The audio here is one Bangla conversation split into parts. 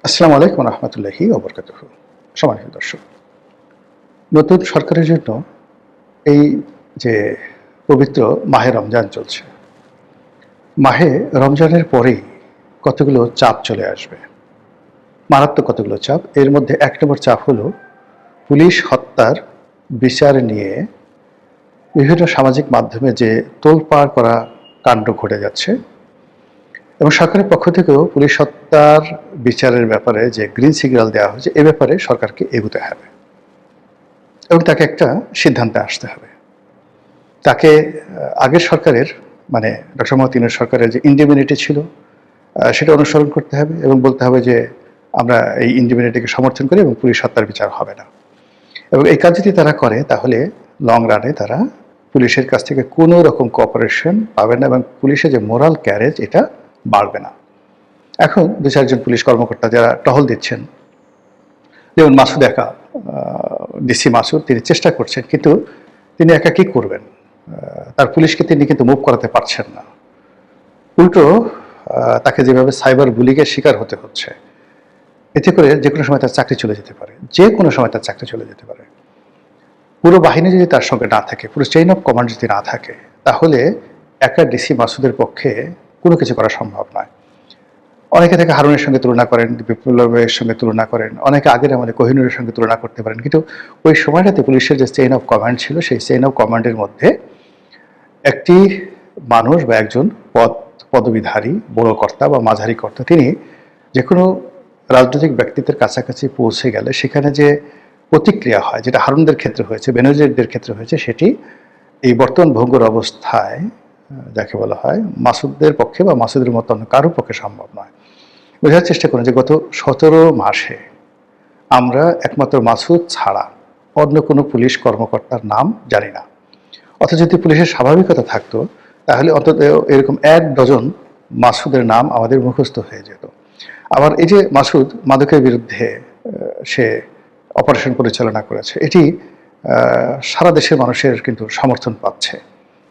আসসালামু আলাইকুম রহমতুল্লাহি ওবরকাতুহু। সম্মানিত দর্শক, নতুন সরকারের জন্য এই যে পবিত্র মাহে রমজান চলছে, মাহে রমজানের পরেই কতগুলো চাপ চলে আসবে, মারাত্মক কতগুলো চাপ। এর মধ্যে এক নম্বর চাপ হলো পুলিশ হত্যার বিচার নিয়ে বিভিন্ন সামাজিক মাধ্যমে যে তোলপাড় করা কাণ্ড ঘটে যাচ্ছে, এবং সরকারের পক্ষ থেকেও পুলিশ হত্যার বিচারের ব্যাপারে যে গ্রিন সিগন্যাল দেওয়া হয়েছে, এ ব্যাপারে সরকারকে এগোতে হবে এবং তাকে একটা সিদ্ধান্তে আসতে হবে। তাকে আগের সরকারের মানে ডক্টর মোহাম্মদ ইউনূস সরকারের যে ইন্ডিমিনিটি ছিল সেটা অনুসরণ করতে হবে এবং বলতে হবে যে আমরা এই ইন্ডিমিনিটিকে সমর্থন করি এবং পুলিশ হত্যার বিচার হবে না। এবং এই কাজ যদি তারা করে তাহলে লং রানে তারা পুলিশের কাছ থেকে কোনো রকম কোঅপারেশন পাবে না এবং পুলিশের যে মোরাল ক্যারেজ এটা বাড়বে না। এখন দু চারজন পুলিশ কর্মকর্তা যারা টহল দিচ্ছেন, যেমন মাসুদ একা, ডিসি মাসুদ, তিনি চেষ্টা করছেন, কিন্তু তিনি একা কি করবেন? তার পুলিশকে তিনি কিন্তু মুভ করাতে পারছেন না। উল্টো তাকে যেভাবে সাইবার বুলিংয়ের শিকার হতে হচ্ছে, এতে করে যে কোনো সময় তার চাকরি চলে যেতে পারে, যে কোনো সময় তার চাকরি চলে যেতে পারে। পুরো বাহিনী যদি তার সঙ্গে না থাকে, পুরো চেইন অফ কমান্ড যদি না থাকে, তাহলে একা ডিসি মাসুদের পক্ষে কোনো কিছু করা সম্ভব নয়। অনেকে তাকে হারুনের সঙ্গে তুলনা করেন, বিপ্লবের সঙ্গে তুলনা করেন, অনেকে আগের আমলে কোহিনুরের সঙ্গে তুলনা করতে পারেন, কিন্তু ওই সময়টাতে পুলিশের যে চেইন অফ কমান্ড ছিল, সেই চেইন অফ কমান্ডের মধ্যে একটি মানুষ বা একজন পদবিধারী বড় কর্তা বা মাঝারি কর্তা, তিনি যে কোনো রাজনৈতিক ব্যক্তিত্বের কাছাকাছি পৌঁছে গেলে সেখানে যে প্রতিক্রিয়া হয়, যেটা হারুনদের ক্ষেত্রে হয়েছে, বেনজিরদের ক্ষেত্রে হয়েছে, সেটি এই বর্তমান ভঙ্গুর অবস্থায় যাকে বলা হয় মাসুদের পক্ষে বা মাসুদের মতো অন্য কারোর পক্ষে সম্ভব নয়। বোঝার চেষ্টা করুন যে গত 17 মাসে আমরা একমাত্র মাসুদ ছাড়া অন্য কোনো পুলিশ কর্মকর্তার নাম জানি না। অথচ যদি পুলিশের স্বাভাবিকতা থাকতো, তাহলে অন্তত এরকম 1 ডজন মাসুদের নাম আমাদের মুখস্থ হয়ে যেত। আবার এই যে মাসুদ মাদকের বিরুদ্ধে সে অপারেশন পরিচালনা করেছে, এটি সারা দেশের মানুষের কিন্তু সমর্থন পাচ্ছে,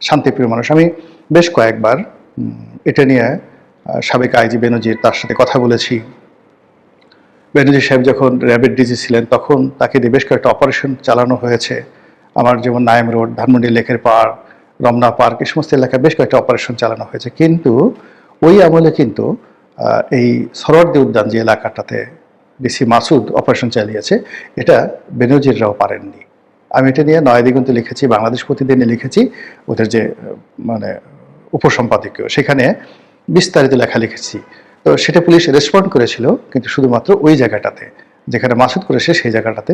শান্তিপ্রিয় মানুষ। আমি বেশ কয়েকবার এটা নিয়ে সাবেক আইজি বেনজির, তার সাথে কথা বলেছি। বেনজির সাহেব যখন র্যাবের ডিজি ছিলেন, তখন তাকে দিয়ে বেশ কয়েকটা অপারেশন চালানো হয়েছে। আমার যেমন নাইম রোড, ধানমন্ডি লেকের পাড়, রমনা পার্ক, এই সমস্ত এলাকায় বেশ কয়েকটা অপারেশন চালানো হয়েছে। কিন্তু ওই আমলে কিন্তু এই সরোয়ার্দী উদ্যান যে এলাকাটাতে ডিসি মাসুদ অপারেশন চালিয়েছে, এটা বেনজিররাও পারেননি। আমি এটা নিয়ে নয়া দিগন্তে লিখেছি, বাংলাদেশ প্রতিদিনে লিখেছি, ওদের যে মানে উপসম্পাদকীয়, সেখানে বিস্তারিত লেখা লিখেছি। তো সেটা পুলিশ রেসপন্ড করেছিল, কিন্তু শুধুমাত্র ওই জায়গাটাতে যেখানে মাসুদ করেছে, সেই জায়গাটাতে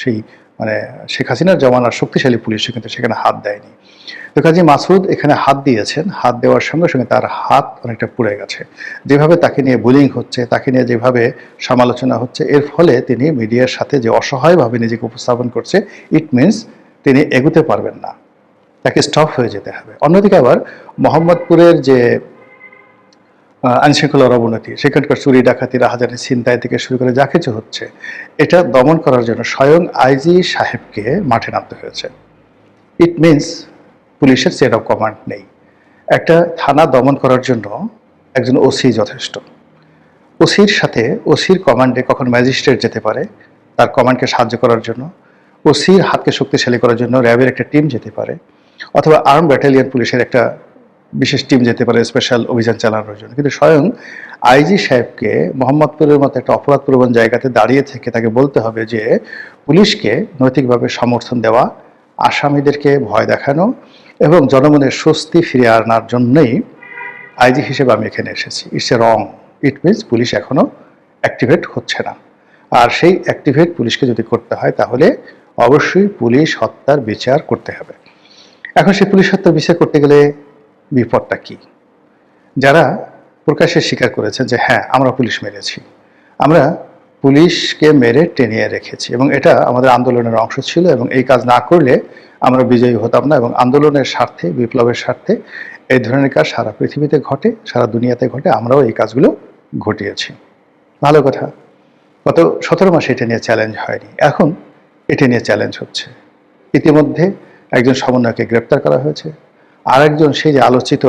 সেই মানে শেখ হাসিনার জমানার শক্তিশালী পুলিশও কিন্তু সেখানে হাত দেয়নি। তো কাজে মাসুদ এখানে হাত দিয়েছেন, হাত দেওয়ার সঙ্গে সঙ্গে তার হাত অনেকটা পুড়ে গেছে। যেভাবে তাকে নিয়ে বুলিং হচ্ছে, তাকে নিয়ে যেভাবে সমালোচনা হচ্ছে, এর ফলে তিনি মিডিয়ার সাথে যে অসহায়ভাবে নিজেকে উপস্থাপন করছে, ইট মিনস তিনি এগোতে পারবেন না, তাকে স্টপ হয়ে যেতে হবে। অন্যদিকে আবার মোহাম্মদপুরের যে আইনশৃঙ্খলার অবনতি, সেখানকার চুরি ডাকাতি, রাহাজানি, ছিনতাই থেকে শুরু করে যা কিছু হচ্ছে, এটা দমন করার জন্য স্বয়ং আইজি সাহেবকে মাঠে নামতে হয়েছে। ইট মিনস পুলিশের চেইন অফ কমান্ড নেই। একটা থানা দমন করার জন্য একজন ওসি যথেষ্ট। ওসির সাথে ওসির কমান্ডে কখন ম্যাজিস্ট্রেট যেতে পারে তার কমান্ডকে সাহায্য করার জন্য, ওসির হাতকে শক্তিশালী করার জন্য র্যাবের একটা টিম যেতে পারে, অথবা আর্ম ব্যাটালিয়ন পুলিশের একটা বিশেষ টিম যেতে পারে স্পেশাল অভিযান চালানোর জন্য। কিন্তু স্বয়ং আইজি সাহেবকে মোহাম্মদপুরের মতো একটা অপরাধপ্রবণ জায়গাতে দাঁড়িয়ে থেকে তাকে বলতে হবে যে পুলিশকে নৈতিকভাবে সমর্থন দেওয়া, আসামিদেরকে ভয় দেখানো এবং জনমনের স্বস্তি ফিরিয়ে আনার জন্যই আইজি হিসেবে আমি এখানে এসেছি। It's a wrong. It means police এখনো অ্যাক্টিভেট হচ্ছে না। আর সেই অ্যাক্টিভেট পুলিশকে যদি করতে হয়, তাহলে অবশ্যই পুলিশ হত্যার বিচার করতে হবে। এখন সেই পুলিশ হত্যার বিচার করতে গেলে বিপদটা কি? যারা প্রকাশ্যে স্বীকার করেছেন যে হ্যাঁ আমরা পুলিশ মেরেছি, আমরা পুলিশকে মেরে টেনিয়ে রেখেছি এবং এটা আমাদের আন্দোলনের অংশ ছিল, এবং এই কাজ না করলে আমরা বিজয়ী হতাম না, এবং আন্দোলনের স্বার্থে, বিপ্লবের স্বার্থে এই ধরনের কাজ সারা পৃথিবীতে ঘটে, সারা দুনিয়াতে ঘটে, আমরাও এই কাজগুলো ঘটিয়েছি। ভালো কথা। গত 17 মাসে এটা নিয়ে চ্যালেঞ্জ হয়নি, এখন এটা নিয়ে চ্যালেঞ্জ হচ্ছে। ইতিমধ্যে একজন সমন্বয়কে গ্রেপ্তার করা হয়েছে, আর একজন সেই যে আলোচিত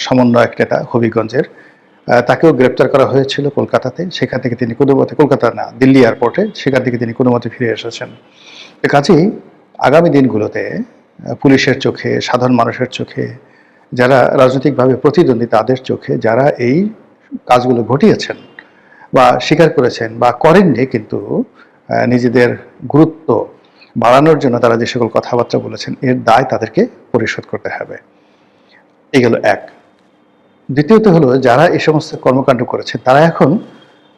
সমন্বয়ক নেতা হবিগঞ্জের তাকেও গ্রেপ্তার করা হয়েছিল কলকাতাতে। সেখান থেকে তিনি কোনো মতে, কলকাতা না, দিল্লি এয়ারপোর্টে, সেখান থেকে তিনি কোনো মতে ফিরে এসেছেন। কাজেই আগামী দিনগুলোতে পুলিশের চোখে, সাধারণ মানুষের চোখে, যারা রাজনৈতিকভাবে প্রতিদ্বন্দ্বী তাদের চোখে যারা এই কাজগুলো ঘটিয়েছেন বা স্বীকার করেছেন বা করেননি, কিন্তু নিজেদের গুরুত্ব বাড়ানোর জন্য তারা যে সকল কথাবার্তা বলেছেন, এর দায় তাদেরকে পরিশোধ করতে হবে। এই গেল এক। দ্বিতীয়ত হলো, যারা এই সমস্ত কর্মকাণ্ড করেছে তারা এখন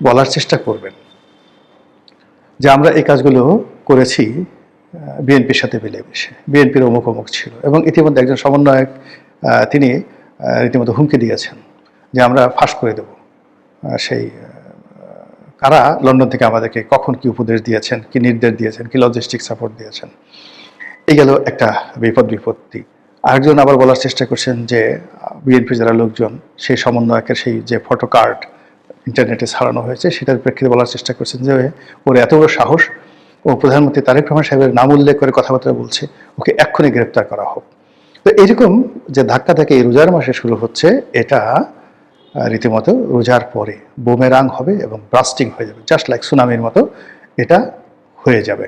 বলার চেষ্টা করবেন যে আমরা এই কাজগুলো করেছি বিএনপির সাথে মিলেমিশে, বিএনপির অমুক অমুক ছিল, এবং ইতিমধ্যে একজন সমন্বয়ক তিনি রীতিমতো হুমকি দিয়েছেন যে আমরা ফাঁস করে দেব সেই কারা লন্ডন থেকে আমাদেরকে কখন কি উপদেশ দিয়েছেন, কি নির্দেশ দিয়েছেন, কি লজিস্টিক সাপোর্ট দিয়েছেন। এই গেল একটা বিপত্তি। আরেকজন আবার বলার চেষ্টা করছেন যে বিএনপির যারা লোকজন, সেই সমন্বয়কের সেই যে ফটো কার্ড ইন্টারনেটে ছাড়ানো হয়েছে, সেটার প্রেক্ষিতে বলার চেষ্টা করছেন যে ওর এত বড় সাহস, ও প্রধানমন্ত্রী তারেক রহমান সাহেবের নাম উল্লেখ করে কথাবার্তা বলছে, ওকে এক্ষুনি গ্রেপ্তার করা হোক। তো এরকম যে ধাক্কা থেকে এই রোজার মাসে শুরু হচ্ছে, এটা রীতিমতো রোজার পরে বুমেরাং হবে এবং ব্রাস্টিং হয়ে যাবে, জাস্ট লাইক সুনামির মতো এটা হয়ে যাবে।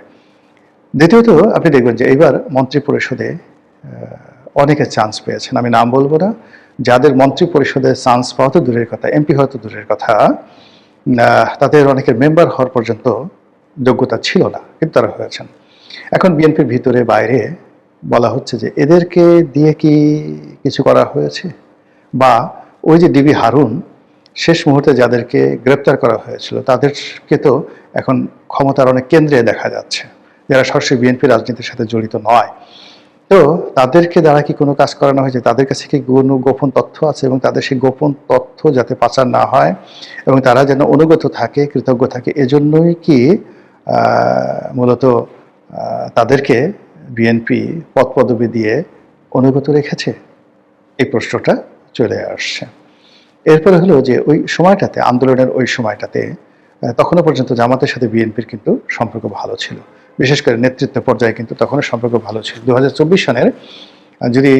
দ্বিতীয়ত আপনি দেখবেন যে এইবার মন্ত্রী পরিষদে অনেকে চান্স পেয়েছেন, আমি নাম বলবো না, যাদের মন্ত্রী পরিষদে চান্স পাওয়া তো দূরের কথা, এমপি হওয়া তো দূরের কথা, তাদের অনেকের মেম্বার হওয়ার পর্যন্ত যোগ্যতা ছিল না, কিন্তু তারা হয়েছেন। এখন বিএনপির ভিতরে বাইরে বলা হচ্ছে যে এদেরকে দিয়ে কি কিছু করা হয়েছে, বা ওই যে ডিবি হারুন শেষ মুহূর্তে যাদেরকে গ্রেপ্তার করা হয়েছিল তাদেরকে তো এখন ক্ষমতার অনেক কেন্দ্রে দেখা যাচ্ছে, যারা সরাসরি বিএনপি রাজনীতির সাথে জড়িত নয়। তো তাদেরকে দ্বারা কি কোনো কাজ করানো হয়েছে, তাদের কাছে কি কোনো গোপন তথ্য আছে, এবং তাদের সেই গোপন তথ্য যাতে পাচার না হয় এবং তারা যেন অনুগত থাকে, কৃতজ্ঞ থাকে, এজন্যই কি মূলত তাদেরকে বিএনপি পদ পদবি দিয়ে অনুগত রেখেছে? এই প্রশ্নটা চলে আসছে। এরপরে হলো যে ওই সময়টাতে, আন্দোলনের ওই সময়টাতে, তখনও পর্যন্ত জামাতের সাথে বিএনপির কিন্তু সম্পর্ক ভালো ছিল, বিশেষ করে নেতৃত্ব পর্যায়ে কিন্তু তখনও সম্পর্ক ভালো ছিল। 2024 সনের যদি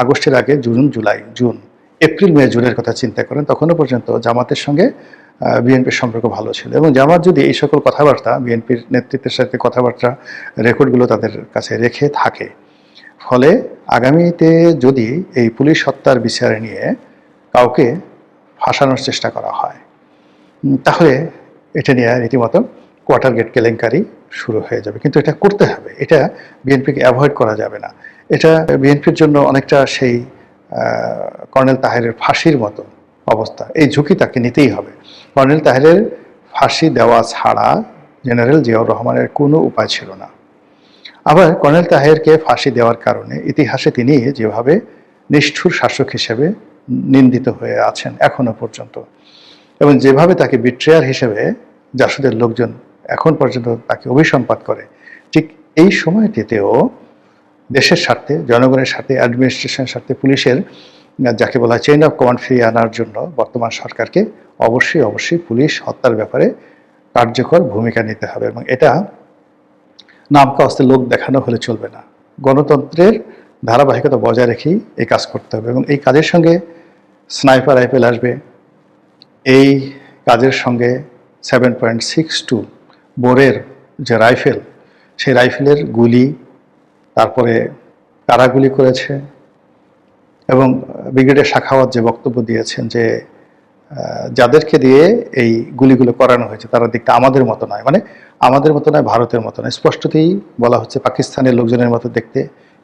আগস্টের আগে জুন, এপ্রিল, মে, জুনের কথা চিন্তা করেন, তখনও পর্যন্ত জামাতের সঙ্গে বিএনপির সম্পর্ক ভালো ছিল, এবং জামাত যদি এই সকল কথাবার্তা, বিএনপির নেতৃত্বের সাথে কথাবার্তা রেকর্ডগুলো তাদের কাছে রেখে থাকে, ফলে আগামীতে যদি এই পুলিশ হত্যার বিচারে নিয়ে কাউকে ফাঁসানোর চেষ্টা করা হয়, তাহলে এটা নিয়ে রীতিমতো কোয়ার্টার গেট কেলেঙ্কারি শুরু হয়ে যাবে। কিন্তু এটা করতে হবে, এটা বিএনপিকে অ্যাভয়েড করা যাবে না। এটা বিএনপির জন্য অনেকটা সেই কর্নেল তাহেরের ফাঁসির মতো অবস্থা, এই ঝুঁকি তাকে নিতেই হবে। কর্নেল তাহেরের ফাঁসি দেওয়া ছাড়া জেনারেল জিয়াউর রহমানের কোনো উপায় ছিল না। আবার কর্নেল তাহেরকে ফাঁসি দেওয়ার কারণে ইতিহাসে তিনি যেভাবে নিষ্ঠুর শাসক হিসেবে নিন্দিত হয়ে আছেন এখনো পর্যন্ত, এবং যেভাবে তাকে বিট্রেয়ার হিসেবে জাসদের লোকজন এখন পর্যন্ত তাকে অভিসম্পাত করে, ঠিক এই সময়টিতেও দেশের স্বার্থে, জনগণের স্বার্থে, অ্যাডমিনিস্ট্রেশনের স্বার্থে, পুলিশের যাকে বলা হয় চেইন অফ কমান্ড ফিরিয়ে আনার জন্য বর্তমান সরকারকে অবশ্যই পুলিশ হত্যার ব্যাপারে কার্যকর ভূমিকা নিতে হবে, এবং এটা নামকা অস্তে লোক দেখানো হলে চলবে না। গণতন্ত্রের ধারাবাহিকতা বজায় রেখেই এই কাজ করতে হবে, এবং এই কাজের সঙ্গে স্নাইপার রাইফেল আসবে, এই কাজের সঙ্গে 7.62 বোরের যে রাইফেল, সেই রাইফেলের গুলি, তারপরে কারা গুলি করেছে, এবং ব্রিগেডিয়ার সাখাওয়াত যে বক্তব্য দিয়েছেন যে যাদেরকে দিয়ে এই গুলিগুলো করানো হয়েছে তারা দেখতে আমাদের মতো নয়, মানে আমাদের মতো নয়, ভারতের মতো নয়, স্পষ্টতই বলা হচ্ছে পাকিস্তানের লোকজনের মতো দেখতে,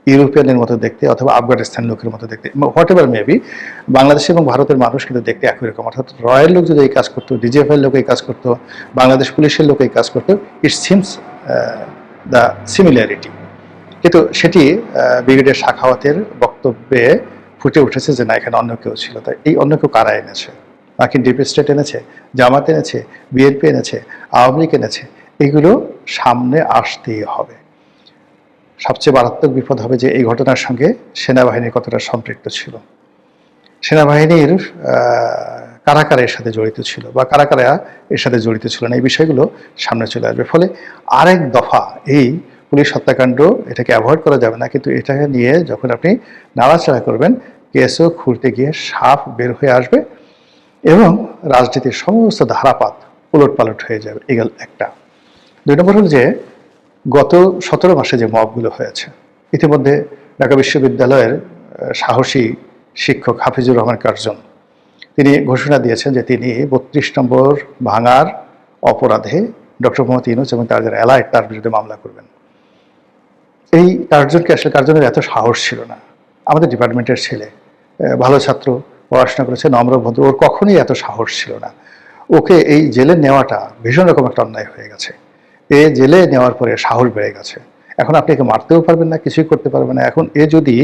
ইউরোপিয়ানের মতো দেখতে, অথবা আফগানিস্তান লোকের মতো দেখতে, হোয়াট এভার মেবি, বাংলাদেশ এবং ভারতের মানুষ কিন্তু দেখতে একই রকম। অর্থাৎ রয়ের লোক যদি এই কাজ করতো, ডিজিএফআইয়ের লোক এই কাজ করতো, বাংলাদেশ পুলিশের লোক এই কাজ করতো, ইট সিমস দ্য সিমিলারিটি। কিন্তু সেটি ব্রিগেডিয়ার সাখাওয়াতের বক্তব্যে ফুটে উঠেছে যে না, এখানে অন্য কেউ ছিল। তাই এই অন্য কেউ কারা এনেছে? মার্কিন ডিপ স্টেট এনেছে, জামাত এনেছে, বিএনপি এনেছে, আওয়ামী লীগ এনেছে, এগুলো সামনে আসতেই হবে। সবচেয়ে মারাত্মক বিপদ হবে যে এই ঘটনার সঙ্গে সেনাবাহিনীর কতটা সম্পৃক্ত ছিল, সেনাবাহিনীর কারা কারা এর সাথে জড়িত ছিল, বা কারা কারা এর সাথে জড়িত ছিল না, এই বিষয়গুলো সামনে চলে আসবে। ফলে আরেক দফা এই পুলিশ হত্যাকাণ্ড, এটাকে অ্যাভয়েড করা যাবে না, কিন্তু এটাকে নিয়ে যখন আপনি নাড়াচাড়া করবেন, কেসও খুঁড়তে গিয়ে সাপ বের হয়ে আসবে, এবং রাজনীতির সমস্ত ধারাপাত উলটপালট হয়ে যাবে। এগুলো একটা। 2 নম্বর হল যে গত 17 মাসে যে মবগুলো হয়েছে, ইতিমধ্যে ঢাকা বিশ্ববিদ্যালয়ের সাহসী শিক্ষক হাফিজুর রহমান কার্জন তিনি ঘোষণা দিয়েছেন যে তিনি 32 নম্বর ভাঙার অপরাধে ডক্টর মোহাম্মদ ইউনূস এবং তার যারা অ্যালাইড তার বিরুদ্ধে মামলা করবেন। এই কার্জনকে আসলে কার্জনের এত সাহস ছিল না। আমাদের ডিপার্টমেন্টের ছেলে, ভালো ছাত্র, পড়াশোনা করেছে, নম্র ভদ্র, ওর কখনোই এত সাহস ছিল না। ওকে এই জেলে নেওয়াটা ভীষণ রকম একটা অন্যায় হয়ে গেছে। জেলে নেওয়ার পরে সাহস বেড়ে গেছে। এখন আপনি একে মারতেও পারবেন না, কিছুই করতে পারবেন না। এখন যদি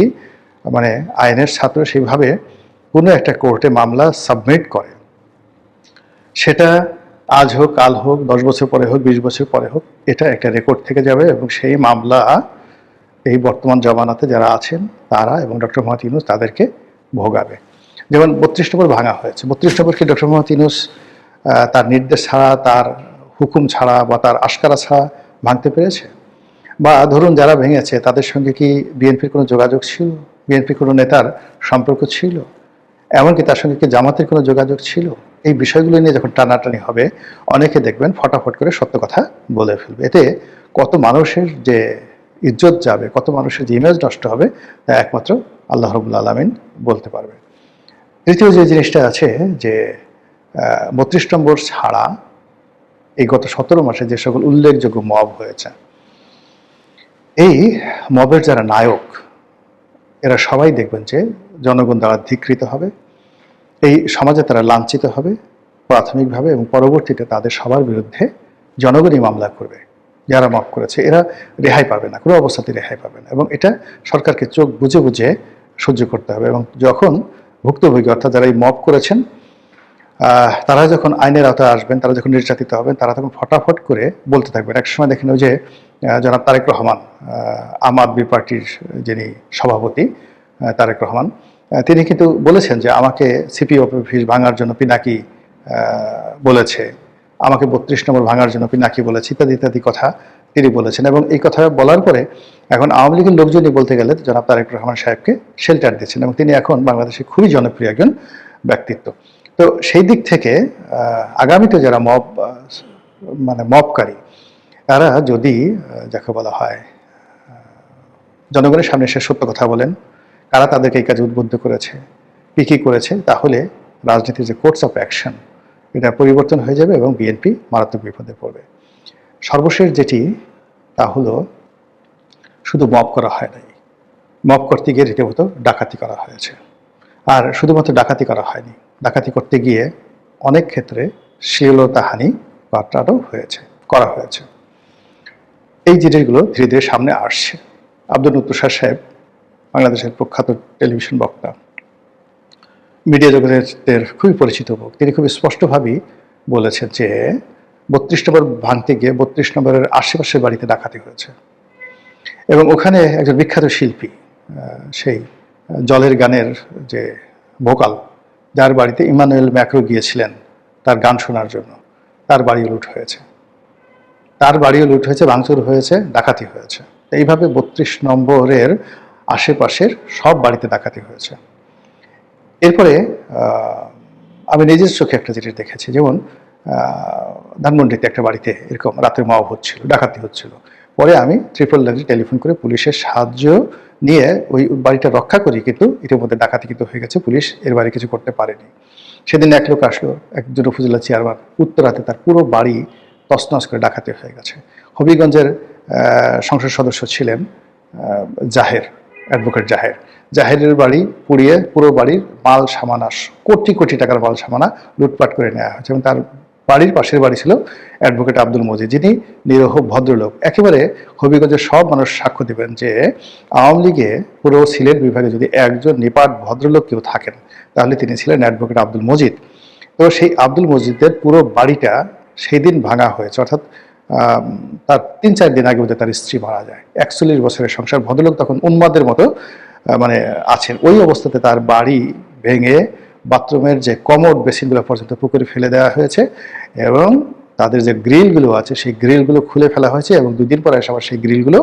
মানে আইনের ছাত্র সেইভাবে কোনো একটা কোর্টে মামলা সাবমিট করে, সেটা আজ হোক, কাল হোক, 10 বছর পরে হোক, 20 বছর পরে হোক, এটা একটা রেকর্ড থেকে যাবে এবং সেই মামলা এই বর্তমান জমানাতে যারা আছেন তারা এবং ডক্টর মোহাম্মদ ইউনূস তাদেরকে ভোগাবে। যেমন 32 নম্বর ভাঙা হয়েছে। 32 নম্বরকে ডক্টর মোহাম্মদ ইউনূস তার নির্দেশ ছাড়া, তার হুকুম ছাড়া বা তার আশকারা ছাড়া ভাঙতে পেরেছে? বা ধরুন যারা ভেঙেছে তাদের সঙ্গে কি বিএনপির কোনো যোগাযোগ ছিল? বিএনপির কোনো নেতার সম্পর্ক ছিল? এমনকি তার সঙ্গে কি জামাতের কোনো যোগাযোগ ছিল? এই বিষয়গুলো নিয়ে যখন টানাটানি হবে, অনেকে দেখবেন ফটাফট করে সত্য কথা বলে ফেলবে। এতে কত মানুষের যে ইজ্জত যাবে, কত মানুষের যে ইমেজ নষ্ট হবে, তা একমাত্র আল্লাহ রাব্বুল আলামিন বলতে পারবে। তৃতীয় যে জিনিসটা আছে যে 32 নম্বর ছাড়া এই গত 17 মাসে যে সকল উল্লেখযোগ্য মব হয়েছে, এই মবের যারা নায়ক, এরা সবাই দেখবেন যে জনগণ দ্বারা ধিকৃত হবে, এই সমাজে তারা লাঞ্ছিত হবে প্রাথমিকভাবে, এবং পরবর্তীতে তাদের সবার বিরুদ্ধে জনগণই মামলা করবে। যারা মব করেছে এরা রেহাই পাবে না, কোনো অবস্থাতে রেহাই পাবে না, এবং এটা সরকারকে চোখ বুজে বুঝে সহ্য করতে হবে। এবং যখন ভুক্তভোগী অর্থাৎ যারা এই মব করেছেন তারা যখন আইনের আওতায় আসবেন, তারা যখন নির্যাতিত হবেন, তারা তখন ফটাফট করে বলতে থাকবেন। এক সময় দেখেন ওই যে জনাব তারেক রহমান, আম আদমি পার্টির যিনি সভাপতি তারেক রহমান, তিনি কিন্তু বলেছেন যে আমাকে সিপি অফিস ভাঙার জন্য পিনাকি বলেছে, আমাকে 32 নম্বর ভাঙার জন্য পিনাকি বলেছে, ইত্যাদি ইত্যাদি কথা তিনি বলেছেন। এবং এই কথা বলার পরে এখন আওয়ামী লীগের লোকজনই বলতে গেলে জনাব তারেক রহমান সাহেবকে শেল্টার দিচ্ছেন, এবং তিনি এখন বাংলাদেশে খুবই জনপ্রিয় একজন ব্যক্তিত্ব। তো সেই দিক থেকে আগামীতে যারা মবকারী, তারা যদি যাকে বলা হয় জনগণের সামনে এসে সত্য কথা বলেন, কারা তাদেরকে এই কাজে উদ্বুদ্ধ করেছে, কি করেছে, তাহলে রাজনীতির যে কোর্স অফ অ্যাকশন এটা পরিবর্তন হয়ে যাবে এবং বিএনপি মারাত্মক বিপদে পড়বে। সর্বশেষ যেটি, তা হলো শুধু মব করা হয় নাই, মব করতে গিয়ে রীতিমতো ডাকাতি করা হয়েছে। আর শুধুমাত্র ডাকাতি করা হয়নি, ডাকাতি করতে গিয়ে অনেক ক্ষেত্রে শ্লীলতাহানি বার্তাটাও করা হয়েছে। এই জিনিসগুলো ধীরে ধীরে সামনে আসছে। আব্দুল তুষার সাহেব, বাংলাদেশের প্রখ্যাত টেলিভিশন বক্তা, মিডিয়া জগতের খুবই পরিচিত মুখ, তিনি খুবই স্পষ্টভাবেই বলেছেন যে 32 নম্বর ভাঙতে গিয়ে 32 নম্বরের আশেপাশের বাড়িতে ডাকাতি হয়েছে, এবং ওখানে একজন বিখ্যাত শিল্পী, সেই জলের গানের যে ভোকাল, যার বাড়িতে ইমানুয়েল ম্যাক্রো গিয়েছিলেন তার গান শোনার জন্য, তার বাড়িও লুট হয়েছে, ভাঙচুর হয়েছে, ডাকাতি হয়েছে। এইভাবে 32 নম্বরের আশেপাশের সব বাড়িতে ডাকাতি হয়েছে। এরপরে আমি নিজের চোখে একটা জিনিস দেখেছি, যেমন ধানমন্ডিতে একটা বাড়িতে এরকম রাতের মব হচ্ছিল, ডাকাতি হচ্ছিল। পরে আমি 999 টেলিফোন করে পুলিশের সাহায্য নিয়ে ওই বাড়িটা রক্ষা করি, কিন্তু ইতিমধ্যে ডাকাতি কিন্তু হয়ে গেছে, পুলিশ এর বাইরে কিছু করতে পারেনি। সেদিন এক লোক আসলো, একজন উপজেলা চেয়ারম্যান, উত্তরাতে তার পুরো বাড়ি তছনছ করে ডাকাতি হয়ে গেছে। হবিগঞ্জের সংসদ সদস্য ছিলেন অ্যাডভোকেট জাহেরের বাড়ি পুড়িয়ে পুরো বাড়ির মাল সামানা, কোটি কোটি টাকার মাল সামানা লুটপাট করে নেওয়া হয়েছে। এবং তার বাড়ির পাশের বাড়ি ছিল অ্যাডভোকেট আব্দুল মজিদ, যিনি নিরীহ ভদ্রলোক। একেবারে হবিগঞ্জের সব মানুষ সাক্ষ্য দেবেন যে আওয়ামী লীগে পুরো সিলেট বিভাগে যদি একজন নিপাট ভদ্রলোক কেউ থাকেন, তাহলে তিনি ছিলেন অ্যাডভোকেট আব্দুল মজিদ। তো সেই আব্দুল মজিদের পুরো বাড়িটা সেই দিন ভাঙা হয়েছে, অর্থাৎ তার 3-4 দিন আগে তার স্ত্রী মারা যায়। 41 বছরের সংসার, ভদ্রলোক তখন উন্মাদের মতো আছেন। ওই অবস্থাতে তার বাড়ি ভেঙে বাথরুমের যে কমোড বেসিনগুলো পর্যন্ত পুকুরে ফেলে দেওয়া হয়েছে, এবং তাদের যে গ্রিলগুলো আছে সেই গ্রিলগুলো খুলে ফেলা হয়েছে, এবং 2 দিন পরে এসে আবার সেই গ্রিলগুলো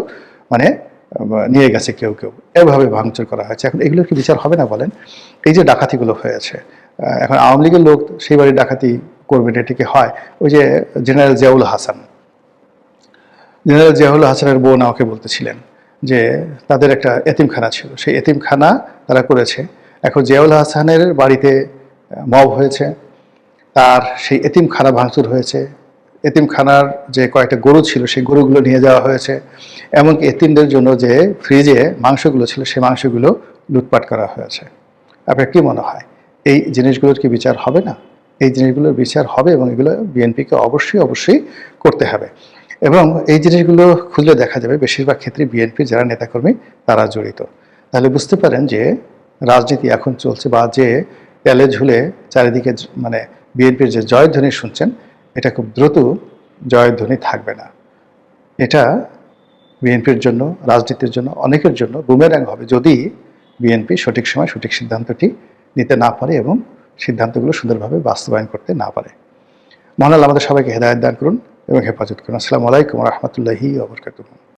নিয়ে গেছে কেউ কেউ, এভাবে ভাঙচুর করা হয়েছে। এখন এগুলোর কি বিচার হবে না বলেন? এই যে ডাকাতিগুলো হয়েছে, এখন আওয়ামী লীগের লোক সেই বাড়ির ডাকাতি করবে, এটিকে হয়? ওই যে জেনারেল জিয়াউল হাসান, জেনারেল জিয়াউল হাসানের বোন আমাকে বলতেছিলেন যে তাদের একটা এতিমখানা ছিল, সেই এতিমখানা তারা করেছে। এখন জিয়াউল হাসানের বাড়িতে মব হয়েছে, তার সেই এতিমখানা ভাঙচুর হয়েছে, এতিমখানার যে কয়েকটা গরু ছিল সেই গরুগুলো নিয়ে যাওয়া হয়েছে, এমনকি এতিমদের জন্য যে ফ্রিজে মাংসগুলো ছিল সেই মাংসগুলো লুটপাট করা হয়েছে। আপনার কি মনে হয় এই জিনিসগুলোর কি বিচার হবে না? এই জিনিসগুলোর বিচার হবে এবং এগুলো বিএনপিকে অবশ্যই অবশ্যই করতে হবে। এবং এই জিনিসগুলো খুঁজলে দেখা যাবে বেশিরভাগ ক্ষেত্রে বিএনপির যারা নেতাকর্মী তারা জড়িত। তাহলে বুঝতে পারেন যে রাজনীতি এখন চলছে, বা যে তেলে ঝুলে চারিদিকে মানে বিএনপির যে জয়ধ্বনি শুনছেন, এটা খুব দ্রুত জয়ধ্বনি থাকবে না। এটা বিএনপির জন্য, রাজনীতির জন্য, অনেকের জন্য বুমেরাং হবে যদি বিএনপি সঠিক সময় সঠিক সিদ্ধান্তটি নিতে না পারে এবং সিদ্ধান্তগুলো সুন্দরভাবে বাস্তবায়ন করতে না পারে। মহান আল্লাহ আমাদের সবাইকে হেদায়েত দান করুন এবং হেফাজত করুন। আসসালামু আলাইকুম ওয়া রাহমাতুল্লাহি ওয়া বারাকাতুহু।